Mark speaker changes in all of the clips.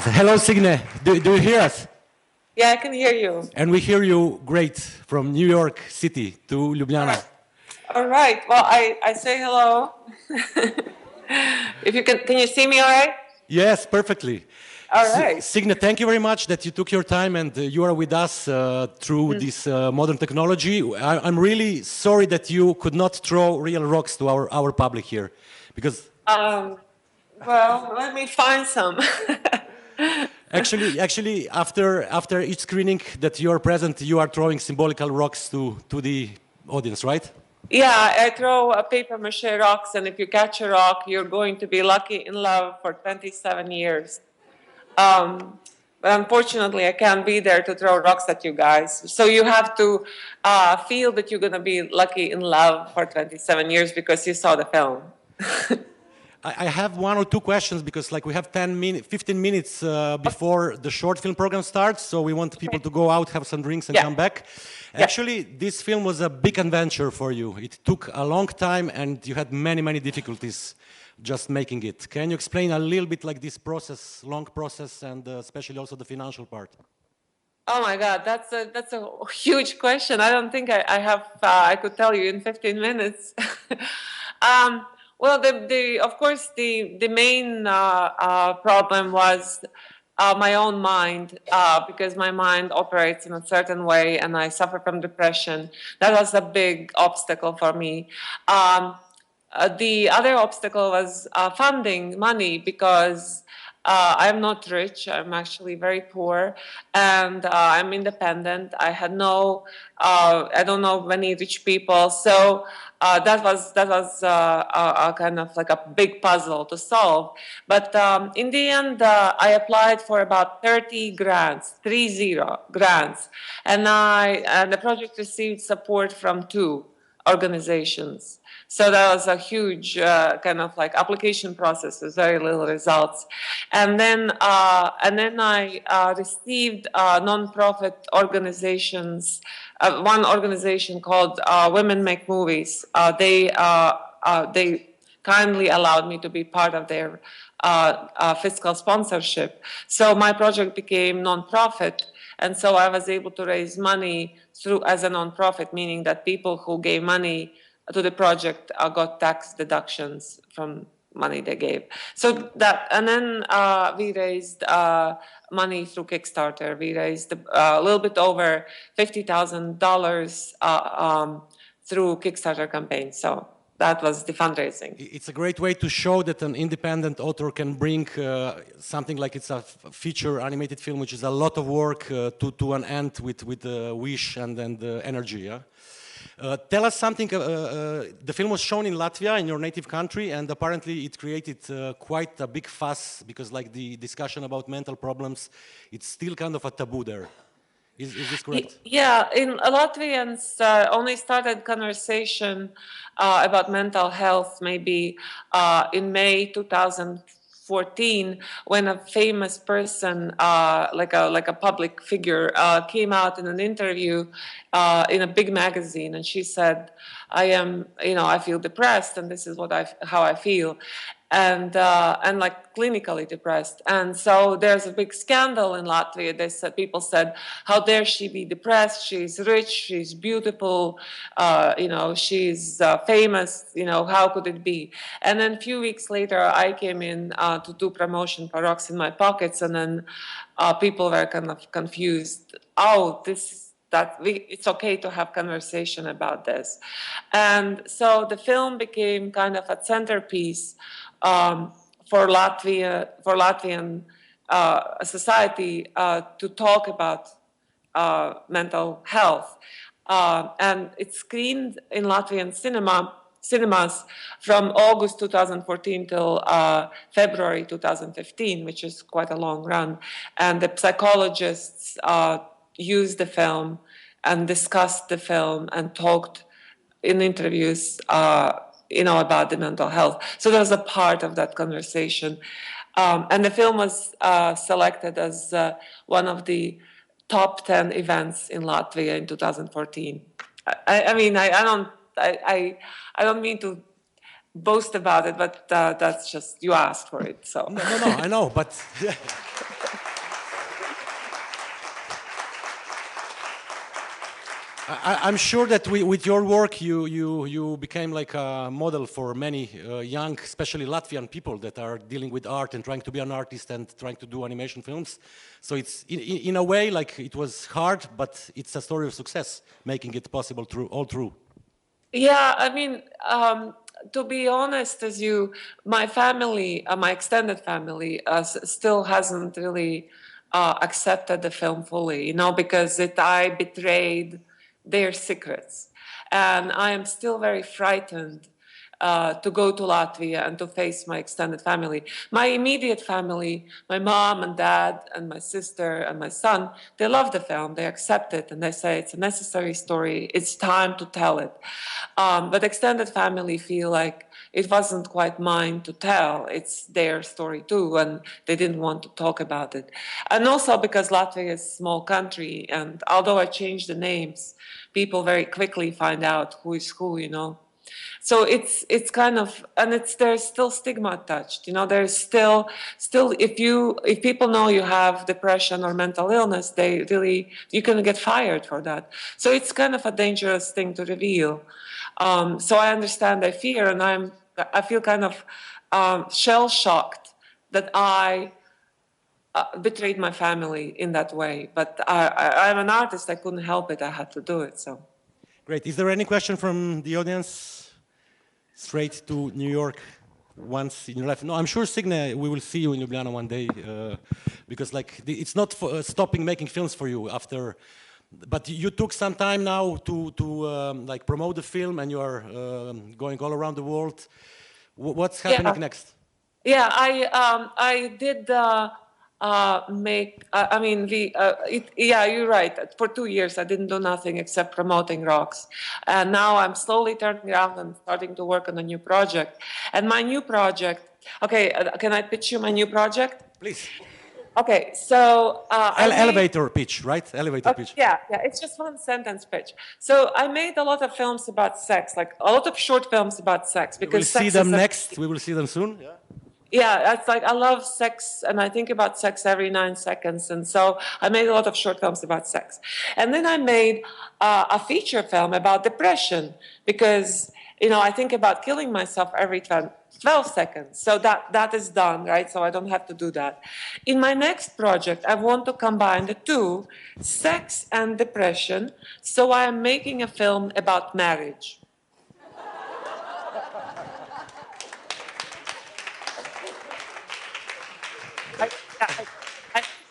Speaker 1: Hello, Signe. Do you hear us?
Speaker 2: Yeah, I can hear you.
Speaker 1: And we hear you great from New York City to Ljubljana.
Speaker 2: All right. Well, I say hello. If you can you see me all right?
Speaker 1: Yes, perfectly.
Speaker 2: All right.
Speaker 1: Signe, thank you very much that you took your time and you are with us through this modern technology. I'm really sorry that you could not throw real rocks to our public here, because
Speaker 2: Well, let me find some.
Speaker 1: actually, after each screening that you are present, you are throwing symbolical rocks to the audience, right?
Speaker 2: Yeah, I throw a paper mache rocks, and if you catch a rock, you're going to be lucky in love for 27 years. But unfortunately, I can't be there to throw rocks at you guys. So you have to feel that you're going to be lucky in love for 27 years because you saw the film.
Speaker 1: I have one or two questions because we have 15 minutes before the short film program starts, so we want people to go out, have some drinks and come back. Actually, this film was a big adventure for you. It took a long time and you had many difficulties just making it. Can you explain a little bit this process, long process, and especially also the financial part?
Speaker 2: Oh my God, that's a huge question. I don't think I could tell you in 15 minutes. Well, of course, the main problem was my own mind, because my mind operates in a certain way, and I suffer from depression. That was a big obstacle for me. The other obstacle was funding, money, because I'm not rich. I'm actually very poor, and I'm independent. I had I don't know many rich people, so that was a kind of a big puzzle to solve. But in the end, I applied for about 30 grants, 30 grants, and the project received support from 2 organizations. So that was a huge application process with very little results. And then I received nonprofit organizations, one organization called Women Make Movies. They kindly allowed me to be part of their fiscal sponsorship. So my project became nonprofit. And so I was able to raise money as a nonprofit, meaning that people who gave money to the project got tax deductions from money they gave. So that, and then we raised money through Kickstarter. We raised a little bit over $50,000 through Kickstarter campaign. So that was the fundraising.
Speaker 1: It's a great way to show that an independent author can bring something like it's a feature animated film, which is a lot of work to an end with wish and energy. Yeah? Tell us something. The film was shown in Latvia, in your native country, and apparently it created quite a big fuss because, the discussion about mental problems, it's still kind of a taboo there. Is this correct?
Speaker 2: Yeah, in Latvians only started conversation about mental health maybe in May 2014, when a famous person, like a public figure, came out in an interview in a big magazine, and she said, I feel depressed, and this is how I feel. And clinically depressed. And so there's a big scandal in Latvia. People said, how dare she be depressed? She's rich, she's beautiful, she's famous, how could it be? And then a few weeks later, I came in to do promotion for Rocks in My Pockets, and then people were kind of confused. Oh, it's okay to have conversation about this. And so the film became kind of a centerpiece for Latvian society to talk about mental health. And it's screened in Latvian cinemas from August 2014 till February 2015, which is quite a long run. And the psychologists used the film and discussed the film and talked in interviews about the mental health. So that was a part of that conversation. And the film was selected as one of the top 10 events in Latvia in 2014. I don't mean to boast about it, but that's just, you asked for it, so.
Speaker 1: No, I know, but I'm sure that with your work, you became like a model for many young, especially Latvian people that are dealing with art and trying to be an artist and trying to do animation films. So it's in a way like it was hard, but it's a story of success, making it possible all through.
Speaker 2: Yeah, I mean, to be honest, my family, my extended family, still hasn't really accepted the film fully, you know, because I betrayed their secrets, and I am still very frightened to go to Latvia and to face my extended family. My immediate family, my mom and dad and my sister and my son, they love the film, they accept it, and they say it's a necessary story, it's time to tell it. But extended family feel like it wasn't quite mine to tell, it's their story too, and they didn't want to talk about it. And also because Latvia is a small country, and although I changed the names, people very quickly find out who is who, you know. So it's kind of, and there's still stigma attached, you know. There's still if people know you have depression or mental illness, you can get fired for that. So it's kind of a dangerous thing to reveal. So I understand their fear, and I feel kind of shell shocked that I betrayed my family in that way. But I'm an artist, I couldn't help it, I had to do it. So
Speaker 1: great. Is there any question from the audience? Straight to New York once in your life. No, I'm sure, Signe, we will see you in Ljubljana one day, because like it's not stopping making films for you after, but you took some time now to like promote the film, and you are going all around the world. What's happening next?
Speaker 2: Yeah, I did yeah, you're right. For 2 years, I didn't do nothing except promoting rocks. And now I'm slowly turning around and starting to work on a new project. And my new project, okay, can I pitch you my new project?
Speaker 1: Please.
Speaker 2: Okay, so...
Speaker 1: elevator pitch, right? Elevator pitch.
Speaker 2: Yeah, it's just one sentence pitch. So I made a lot of films about sex, like a lot of short films about sex. Because
Speaker 1: we will see them next. We will see them soon. Yeah.
Speaker 2: Yeah, that's like, I love sex, and I think about sex every 9 seconds, and so I made a lot of short films about sex. And then I made a feature film about depression, because, you know, I think about killing myself every 12 seconds. So that is done, right? So I don't have to do that. In my next project, I want to combine the two, sex and depression, so I am making a film about marriage.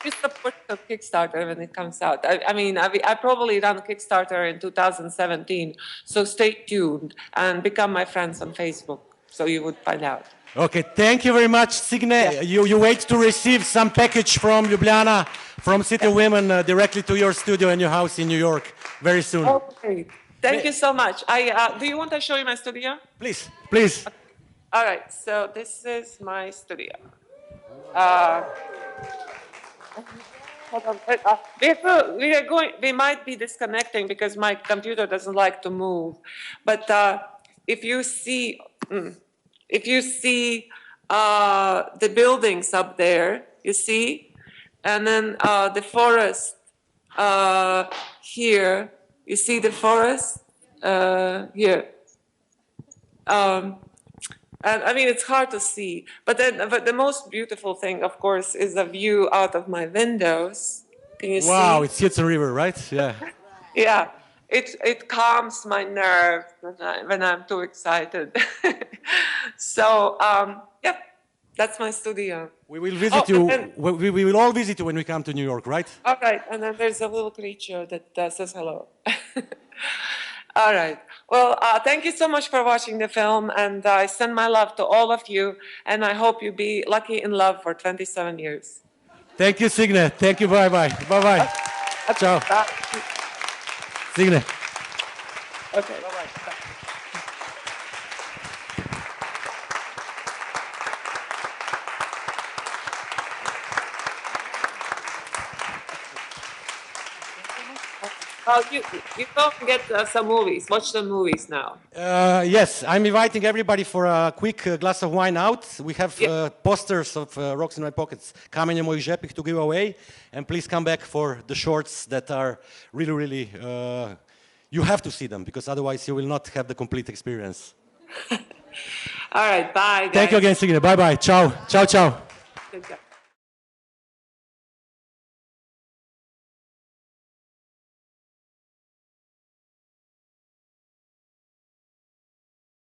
Speaker 2: I support the Kickstarter when it comes out. I mean, I probably run Kickstarter in 2017, so stay tuned and become my friends on Facebook, so you would find out.
Speaker 1: Okay, thank you very much, Signe. Yeah. You wait to receive some package from Ljubljana, from City Women, directly to your studio and your house in New York very soon.
Speaker 2: Okay, thank you so much. Do you want to show you my studio?
Speaker 1: Please, please.
Speaker 2: Okay. All right, so this is my studio. Hold on. We might be disconnecting because my computer doesn't like to move. But if you see the buildings up there, you see, and then the forest here. You see the forest here. And I mean, it's hard to see, but the most beautiful thing, of course, is the view out of my windows. Can you see?
Speaker 1: Wow, it's Hudson River, right? Yeah.
Speaker 2: Yeah, it calms my nerves when I'm too excited. So, yeah, that's my studio.
Speaker 1: We will visit you. We will all visit you when we come to New York, right?
Speaker 2: All right, and then there's a little creature that says hello. All right. Well, thank you so much for watching the film, and I send my love to all of you, and I hope you be lucky in love for 27 years.
Speaker 1: Thank you, Signe. Thank you. Bye-bye. Bye-bye.
Speaker 2: Okay.
Speaker 1: Ciao.
Speaker 2: Bye.
Speaker 1: Signe.
Speaker 2: Okay. Bye-bye. You go and get some movies. Watch the movies now.
Speaker 1: Yes, I'm inviting everybody for a quick glass of wine out. We have posters of Rocks in My Pockets, Kamenje, mojih, žepih to give away. And please come back for the shorts that are really, really You have to see them, because otherwise you will not have the complete experience.
Speaker 2: All right, bye, guys.
Speaker 1: Thank you again, Signe. Bye-bye. Ciao. Ciao, ciao.
Speaker 2: Good job.